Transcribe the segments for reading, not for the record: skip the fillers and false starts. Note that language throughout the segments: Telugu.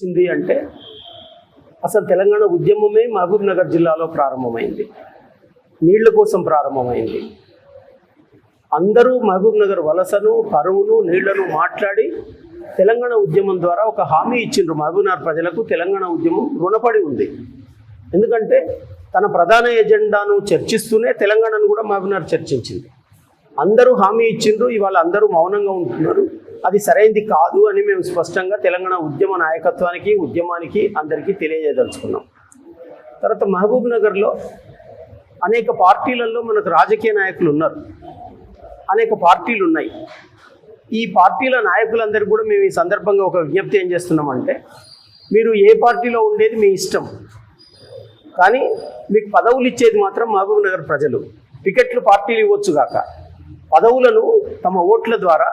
వచ్చింది అంటే అసలు తెలంగాణ ఉద్యమమే మహబూబ్ నగర్ జిల్లాలో ప్రారంభమైంది. నీళ్ల కోసం ప్రారంభమైంది. అందరూ మహబూబ్ నగర్ వలసను, కరువును, నీళ్లను మాట్లాడి తెలంగాణ ఉద్యమం ద్వారా ఒక హామీ ఇచ్చిండ్రు మహబూబ్ నగర్ ప్రజలకు. తెలంగాణ ఉద్యమం రుణపడి ఉంది. ఎందుకంటే తన ప్రధాన ఎజెండాను చర్చిస్తూనే తెలంగాణను కూడా మహబూబ్ నగర్ చర్చించింది. అందరూ హామీ ఇచ్చిండ్రు, ఇవాళ అందరూ మౌనంగా ఉంటున్నారు. అది సరైనది కాదు అని మేము స్పష్టంగా తెలంగాణ ఉద్యమ నాయకత్వానికి, ఉద్యమానికి అందరికీ తెలియజేయదలుచుకున్నాం. తర్వాత మహబూబ్ నగర్లో అనేక పార్టీలలో మనకు రాజకీయ నాయకులు ఉన్నారు, అనేక పార్టీలు ఉన్నాయి. ఈ పార్టీల నాయకులందరూ కూడా మేము ఈ సందర్భంగా ఒక విజ్ఞప్తి ఏం చేస్తున్నామంటే, మీరు ఏ పార్టీలో ఉండేది మీ ఇష్టం, కానీ మీకు పదవులు ఇచ్చేది మాత్రం మహబూబ్ నగర్ ప్రజలు. టికెట్లు పార్టీలు ఇవ్వచ్చు కాక పదవులను తమ ఓట్ల ద్వారా,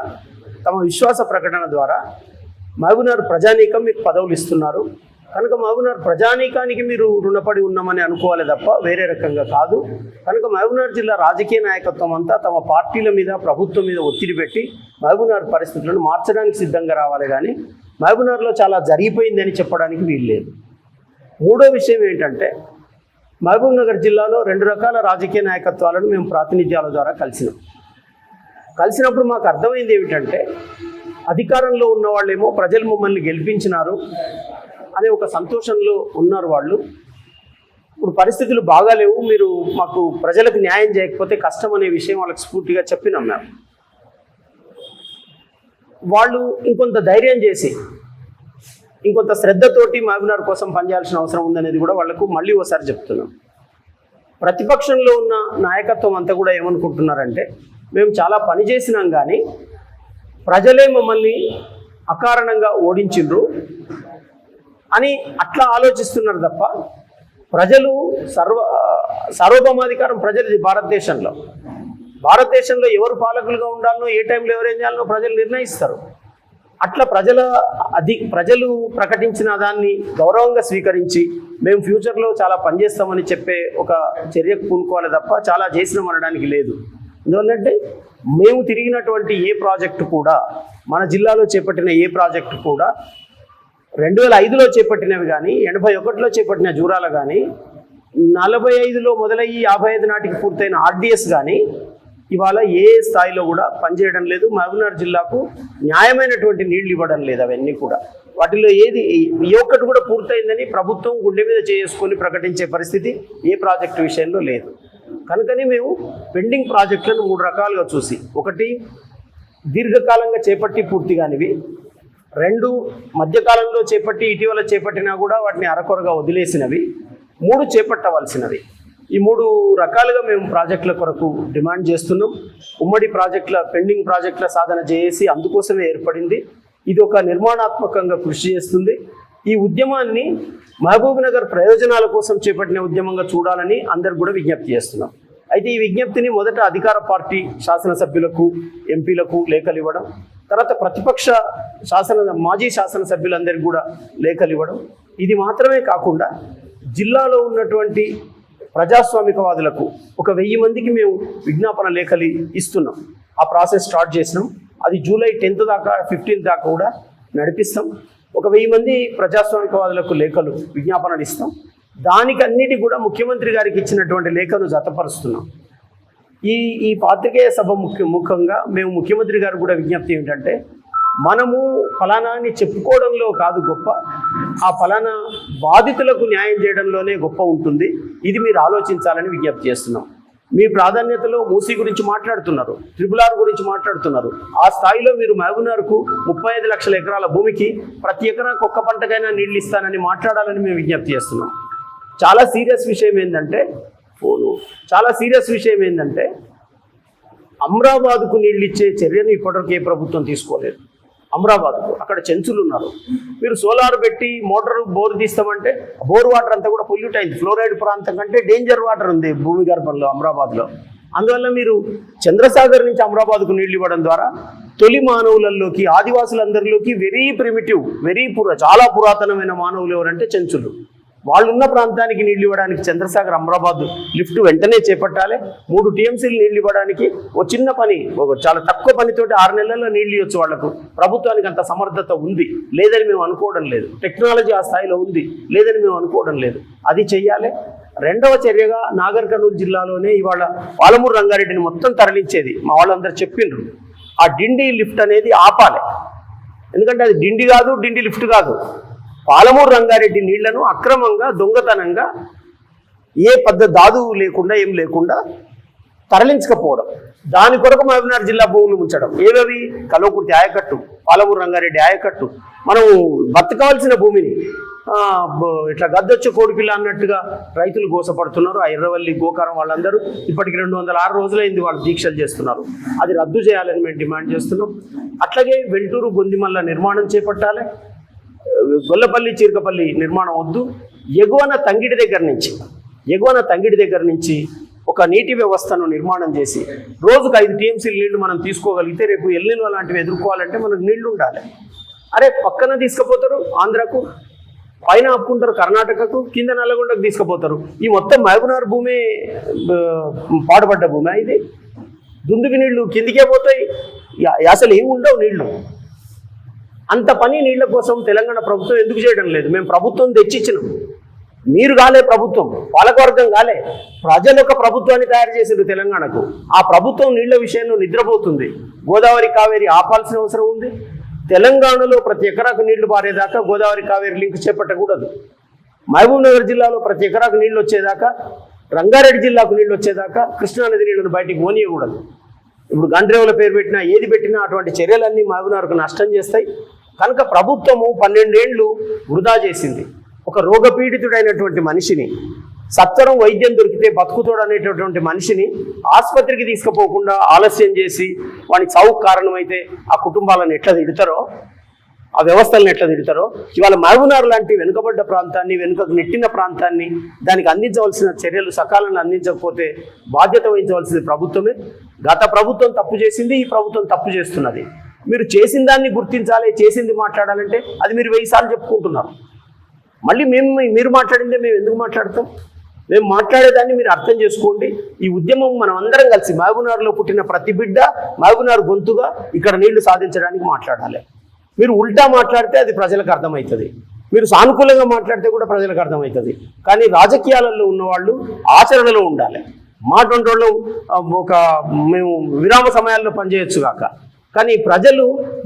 తమ విశ్వాస ప్రకటన ద్వారా మహబూబ్ నగర్ ప్రజానీకం మీకు పదవులు ఇస్తున్నారు. కనుక మహబూబ్ నగర్ ప్రజానీకానికి మీరు రుణపడి ఉన్నామని అనుకోవాలి తప్ప వేరే రకంగా కాదు. కనుక మహబూబ్ నగర్ జిల్లా రాజకీయ నాయకత్వం అంతా తమ పార్టీల మీద, ప్రభుత్వం మీద ఒత్తిడి పెట్టి మహబూబ్ నగర్ పరిస్థితులను మార్చడానికి సిద్ధంగా రావాలి. కానీ మహబూబ్ నగర్లో చాలా జరిగిపోయిందని చెప్పడానికి వీలు లేదు. మూడో విషయం ఏంటంటే, మహబూబ్ నగర్ జిల్లాలో 2 రకాల రాజకీయ నాయకత్వాలను మేము ప్రాతినిధ్యాల ద్వారా కలిసినప్పుడు మాకు అర్థమైంది ఏమిటంటే, అధికారంలో ఉన్న వాళ్ళేమో ప్రజలు మమ్మల్ని గెలిపించినారు అనే ఒక సంతోషంలో ఉన్నారు వాళ్ళు. ఇప్పుడు పరిస్థితులు బాగాలేవు, మీరు మాకు ప్రజలకు న్యాయం చేయకపోతే కష్టం అనే విషయం వాళ్ళకి స్ఫూర్తిగా చెప్పినాం మేము. వాళ్ళు ఇంకొంత ధైర్యం చేసి, ఇంకొంత శ్రద్ధతోటి మహబూబ్ నగర్ కోసం పనిచేయాల్సిన అవసరం ఉందనేది కూడా వాళ్లకు మళ్ళీ ఒకసారి చెప్తున్నాం. ప్రతిపక్షంలో ఉన్న నాయకత్వం అంతా కూడా ఏమనుకుంటున్నారంటే, మేము చాలా పని చేసినాం కానీ ప్రజలే మమ్మల్ని అకారణంగా ఓడించిండ్రు అని అట్లా ఆలోచిస్తున్నారు తప్ప, ప్రజలు సార్వభౌమాధికారం ప్రజలది. భారతదేశంలో ఎవరు పాలకులుగా ఉండాలనో, ఏ టైంలో ఎవరేం చేయాలనో ప్రజలు నిర్ణయిస్తారు. అట్లా ప్రజలు ప్రకటించిన దాన్ని గౌరవంగా స్వీకరించి మేము ఫ్యూచర్లో చాలా పనిచేస్తామని చెప్పే ఒక చర్యకు పూనుకోవాలి తప్ప చాలా చేసినాం అనడానికి లేదు. ఎందువల్లంటే మేము తిరిగినటువంటి ఏ ప్రాజెక్టు కూడా, మన జిల్లాలో చేపట్టిన ఏ ప్రాజెక్టు కూడా 2005లో చేపట్టినవి కానీ, 81లో చేపట్టిన జూరాల కానీ, 45లో మొదలయ్యి 55 నాటికి పూర్తయిన ఆర్డిఎస్ కానీ ఇవాళ ఏ స్థాయిలో కూడా పనిచేయడం లేదు. మహబూబ్ నగర్ జిల్లాకు న్యాయమైనటువంటి నీళ్లు ఇవ్వడం లేదు. అవన్నీ కూడా వాటిలో ఏ ఒక్కటి కూడా పూర్తయిందని ప్రభుత్వం గుండె మీద చేసుకొని ప్రకటించే పరిస్థితి ఏ ప్రాజెక్టు విషయంలో లేదు. కనుకనే మేము పెండింగ్ ప్రాజెక్టులను 3 రకాలుగా చూసి, 1 దీర్ఘకాలంగా చేపట్టి పూర్తి కానివి, 2 మధ్యకాలంలో చేపట్టి ఇటీవల చేపట్టినా కూడా వాటిని అరకొరగా వదిలేసినవి, 3 చేపట్టవలసినవి. ఈ 3 రకాలుగా మేము ప్రాజెక్టుల కొరకు డిమాండ్ చేస్తున్నాం. ఉమ్మడి ప్రాజెక్టుల, పెండింగ్ ప్రాజెక్టుల సాధన చేసి అందుకోసమే ఏర్పడింది. ఇది ఒక నిర్మాణాత్మకంగా కృషి చేస్తుంది. ఈ ఉద్యమాన్ని మహబూబ్ నగర్ ప్రయోజనాల కోసం చేపట్టిన ఉద్యమంగా చూడాలని అందరు కూడా విజ్ఞప్తి చేస్తున్నాం. అయితే ఈ విజ్ఞప్తిని మొదట అధికార పార్టీ శాసనసభ్యులకు, ఎంపీలకు లేఖలు ఇవ్వడం, తర్వాత ప్రతిపక్ష మాజీ శాసనసభ్యులందరికీ కూడా లేఖలు ఇవ్వడం, ఇది మాత్రమే కాకుండా జిల్లాలో ఉన్నటువంటి ప్రజాస్వామికవాదులకు ఒక 1000 మందికి మేము విజ్ఞాపన లేఖలు ఇస్తున్నాం. ఆ ప్రాసెస్ స్టార్ట్ చేసినాం. అది జూలై 10th దాకా 15th దాకా కూడా నడిపిస్తాం. ఒక 1000 మంది ప్రజాస్వామికవాదులకు లేఖలు, విజ్ఞాపనలు ఇస్తాం. దానికన్నిటి కూడా ముఖ్యమంత్రి గారికి ఇచ్చినటువంటి లేఖను జతపరుస్తున్నాం. ఈ పాత్రికేయ సభ ముఖ్యంగా మేము ముఖ్యమంత్రి గారు కూడా విజ్ఞప్తి ఏమిటంటే, మనము ఫలానా అని చెప్పుకోవడంలో కాదు గొప్ప, ఆ ఫలానా బాధితులకు న్యాయం చేయడంలోనే గొప్ప ఉంటుంది. ఇది మీరు ఆలోచించాలని విజ్ఞప్తి చేస్తున్నాం. మీ ప్రాధాన్యతలో మూసీ గురించి మాట్లాడుతున్నారు, RRR గురించి మాట్లాడుతున్నారు. ఆ స్థాయిలో మీరు మహబూబ్ నగర్కు 35 లక్షల ఎకరాల భూమికి ప్రతి ఎకరాకు 1 పంటకైనా నీళ్ళు ఇస్తానని మాట్లాడాలని మేము విజ్ఞప్తి చేస్తున్నాం. చాలా సీరియస్ విషయం ఏంటంటే అమ్రాబాద్కు నీళ్ళు ఇచ్చే చర్యను ఇప్పటివరకు ఏ ప్రభుత్వం తీసుకోలేదు. అమ్రాబాద్కు అక్కడ చెంచులు ఉన్నారు. మీరు సోలార్ పెట్టి బోర్ తీస్తామంటే బోర్ వాటర్ అంతా కూడా పొల్యూట్ అయింది. ఫ్లోరైడ్ ప్రాంతం కంటే డేంజర్ వాటర్ ఉంది భూమి గర్భంలో అమ్రాబాద్లో. అందువల్ల మీరు చంద్రసాగర్ నుంచి అమ్రాబాద్కు నీళ్ళు ఇవ్వడం ద్వారా తొలి మానవులలోకి, ఆదివాసులందరిలోకి చాలా పురాతనమైన మానవులు ఎవరంటే చెంచులు. వాళ్ళున్న ప్రాంతానికి నీళ్లు ఇవ్వడానికి చంద్రసాగర్ అమరాబాద్ లిఫ్ట్ వెంటనే చేపట్టాలి. 3 టీఎంసీలు నీళ్లు ఇవ్వడానికి ఒక చిన్న పని, ఒక చాలా తక్కువ పనితోటి 6 నెలల్లో నీళ్లు ఇవ్వచ్చు వాళ్లకు. ప్రభుత్వానికి అంత సమర్థత ఉంది లేదని మేము అనుకోవడం లేదు. టెక్నాలజీ ఆ స్థాయిలో ఉంది లేదని మేము అనుకోవడం లేదు. అది చెయ్యాలి. రెండవ చర్యగా నాగర్ కర్నూలు జిల్లాలోనే ఇవాళ పాలమూరు రంగారెడ్డిని మొత్తం తరలించేది మా వాళ్ళందరూ చెప్పిండ్రు. ఆ డిండి లిఫ్ట్ అనేది ఆపాలి. ఎందుకంటే అది డిండి కాదు, డిండి లిఫ్ట్ కాదు. పాలమూరు రంగారెడ్డి నీళ్లను అక్రమంగా దొంగతనంగా ఏ దాదువు లేకుండా ఏం లేకుండా తరలించకపోవడం, దాని కొరకు మహబూబ్నగర్ జిల్లా భూములు ఉంచడం. ఏవవి? కల్వకుర్తి ఆయకట్టు, పాలమూరు రంగారెడ్డి ఆయకట్టు. మనం బతకవలసిన భూమిని ఇట్లా గద్దొచ్చే కోడిపిల్ల అన్నట్టుగా రైతులు గోసపడుతున్నారు. ఆ ఎర్రవల్లి గోకారం వాళ్ళందరూ ఇప్పటికి 206 రోజులైంది వాళ్ళు దీక్షలు చేస్తున్నారు. అది రద్దు చేయాలని మేము డిమాండ్ చేస్తున్నాం. అట్లాగే వెల్టూరు గొందిమల్ల నిర్మాణం చేపట్టాలి. గొల్లపల్లి చీరకపల్లి నిర్మాణం వద్దు. ఎగువన తంగిడి దగ్గర నుంచి ఒక నీటి వ్యవస్థను నిర్మాణం చేసి రోజుకు 5 టీఎంసీలు నీళ్లు మనం తీసుకోగలిగితే రేపు ఎల్నినో లాంటివి ఎదుర్కోవాలంటే మనకు నీళ్లు ఉండాలి. అరే పక్కన తీసుకుపోతారు ఆంధ్రకు, పైన ఆపుకుంటారు కర్ణాటకకు, కింద నల్లగొండకు తీసుకుపోతారు. ఈ మొత్తం మహబూబ్నగర్ భూమి పాడుపడ్డ భూమి. ఇది దుందుకి నీళ్లు కిందికే పోతాయి, అసలు ఏమి ఉండవు నీళ్లు. అంత పని నీళ్ల కోసం తెలంగాణ ప్రభుత్వం ఎందుకు చేయడం లేదు? మేము ప్రభుత్వం తెచ్చిచ్చినాం, మీరు కాలే ప్రభుత్వం, పాలకవర్గం కాలే, ప్రజలు ఒక ప్రభుత్వాన్ని తయారు చేసిండ్రు తెలంగాణకు. ఆ ప్రభుత్వం నీళ్ల విషయంలో నిద్రపోతుంది. గోదావరి కావేరి ఆపాల్సిన అవసరం ఉంది. తెలంగాణలో ప్రతి ఎకరాకు నీళ్లు పారేదాకా గోదావరి కావేరి లింక్ చేపట్టకూడదు. మహబూబ్నగర్ జిల్లాలో ప్రతి ఎకరాకు నీళ్లు వచ్చేదాకా, రంగారెడ్డి జిల్లాకు నీళ్లు వచ్చేదాకా కృష్ణానది నీళ్లను బయటికి పోనీయకూడదు. ఇప్పుడు గండ్రేవుల పేరు పెట్టినా ఏది పెట్టినా అటువంటి చర్యలన్నీ మహబూబ్నగర్కు నష్టం చేస్తాయి. కనుక ప్రభుత్వము 12 ఏళ్లు వృధా చేసింది. ఒక రోగపీడితుడైనటువంటి మనిషిని, సత్వరం వైద్యం దొరికితే బతుకుతోడు అనేటటువంటి మనిషిని ఆసుపత్రికి తీసుకుపోకుండా ఆలస్యం చేసి వానికి చావుకు కారణమైతే ఆ కుటుంబాలను ఎట్లా తిడతారో, ఆ వ్యవస్థలను ఎట్లా తిడతారో, ఇవాళ మహబూబ్నగర్ లాంటి వెనుకబడ్డ ప్రాంతాన్ని, వెనుకకు నెట్టిన ప్రాంతాన్ని దానికి అందించవలసిన చర్యలు సకాలంలో అందించకపోతే బాధ్యత వహించవలసింది ప్రభుత్వమే. గత ప్రభుత్వం తప్పు చేసింది, ఈ ప్రభుత్వం తప్పు చేస్తున్నది. మీరు చేసిన దాన్ని గుర్తించాలి, చేసింది మాట్లాడాలంటే అది మీరు 1000 సార్లు చెప్పుకుంటున్నారు. మళ్ళీ మీరు మాట్లాడిందే మేము ఎందుకు మాట్లాడతాం? మేము మాట్లాడేదాన్ని మీరు అర్థం చేసుకోండి. ఈ ఉద్యమం మనం అందరం కలిసి మహబూబ్నగర్లో పుట్టిన ప్రతి బిడ్డ మహబూబ్నగర్ గొంతుగా ఇక్కడ నీళ్లు సాధించడానికి మాట్లాడాలి. మీరు ఉల్టా మాట్లాడితే అది ప్రజలకు అర్థమవుతుంది, మీరు సానుకూలంగా మాట్లాడితే కూడా ప్రజలకు అర్థమవుతుంది. కానీ రాజకీయాలలో ఉన్నవాళ్ళు ఆచరణలో ఉండాలి. మాటోళ్ళు మేము విరామ సమయాల్లో పనిచేయొచ్చు కాక, కానీ ప్రజలు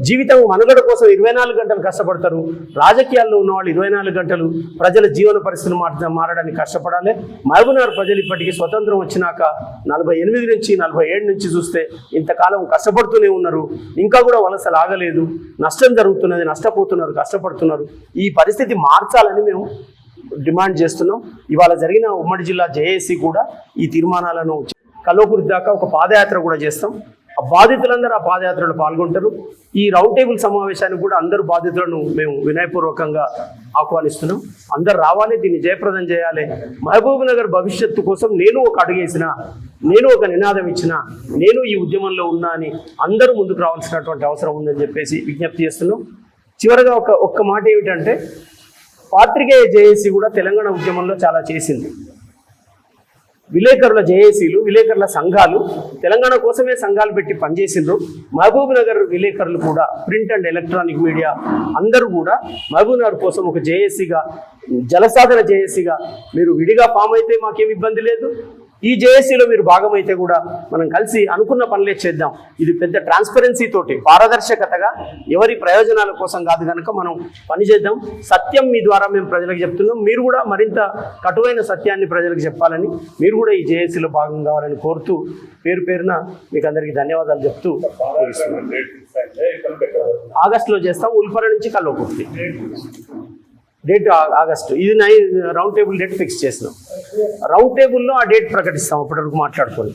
జీవితం మనుగడ కోసం 24 గంటలు కష్టపడతారు. రాజకీయాల్లో ఉన్నవాళ్ళు 24 గంటలు ప్రజల జీవన పరిస్థితులు మారడానికి కష్టపడాలి. మహబూబ్నగర్ ప్రజలు ఇప్పటికీ స్వతంత్రం వచ్చినాక 48 నుంచి 47 నుంచి చూస్తే ఇంతకాలం కష్టపడుతూనే ఉన్నారు. ఇంకా కూడా వలసలు ఆగలేదు, నష్టం జరుగుతున్నది, నష్టపోతున్నారు, కష్టపడుతున్నారు. ఈ పరిస్థితి మార్చాలని మేము డిమాండ్ చేస్తున్నాం. ఇవాళ జరిగిన ఉమ్మడి జిల్లా జేఏసీ కూడా ఈ తీర్మానాలను కల్వకుర్తి దాకా ఒక పాదయాత్ర కూడా చేస్తాం. ఆ బాధితులందరూ ఆ పాదయాత్రలో పాల్గొంటారు. ఈ రౌండ్ టేబుల్ సమావేశానికి కూడా అందరూ బాధితులను మేము వినయపూర్వకంగా ఆహ్వానిస్తున్నాం. అందరు రావాలి, దీన్ని జయప్రదం చేయాలి. మహబూబ్నగర్ భవిష్యత్తు కోసం నేను ఒక అడుగేసిన, నేను ఒక నినాదం ఇచ్చిన, నేను ఈ ఉద్యమంలో ఉన్నా అని అందరూ ముందుకు రావాల్సినటువంటి అవసరం ఉందని చెప్పేసి విజ్ఞప్తి చేస్తున్నాం. చివరగా ఒక్క మాట ఏమిటంటే, పాత్రికేయ జేఏసీ కూడా తెలంగాణ ఉద్యమంలో చాలా చేసింది. విలేకరుల జేఏసీలు, విలేకరుల సంఘాలు తెలంగాణ కోసమే సంఘాలు పెట్టి పనిచేసిండ్రు. మహబూబ్నగర్ విలేకరులు కూడా, ప్రింట్ అండ్ ఎలక్ట్రానిక్ మీడియా అందరూ కూడా మహబూబ్నగర్ కోసం ఒక జేఏసీగా, జలసాధన జేఏసీగా మీరు విడిగా ఫామ్ అయితే మాకేం ఇబ్బంది లేదు. ఈ జేఏసీలో మీరు భాగమైతే కూడా మనం కలిసి అనుకున్న పనులే చేద్దాం. ఇది పెద్ద ట్రాన్స్పరెన్సీ తోటి, పారదర్శకతగా, ఎవరి ప్రయోజనాల కోసం కాదు కనుక మనం పనిచేద్దాం. సత్యం మీ ద్వారా మేము ప్రజలకు చెప్తున్నాం. మీరు కూడా మరింత కటువైన సత్యాన్ని ప్రజలకు చెప్పాలని, మీరు కూడా ఈ జేఏసీలో భాగం కావాలని కోరుతూ పేరున మీకు అందరికీ ధన్యవాదాలు చెప్తూ ఆగస్టులో చేస్తాం. ఉల్పర నుంచి కల్వకుర్తి డేట్ ఆగస్టు. ఇది రౌండ్ టేబుల్ డేట్ ఫిక్స్ చేసినాం. రౌండ్ టేబుల్లో ఆ డేట్ ప్రకటిస్తాం, అప్పటివరకు మాట్లాడుకోండి.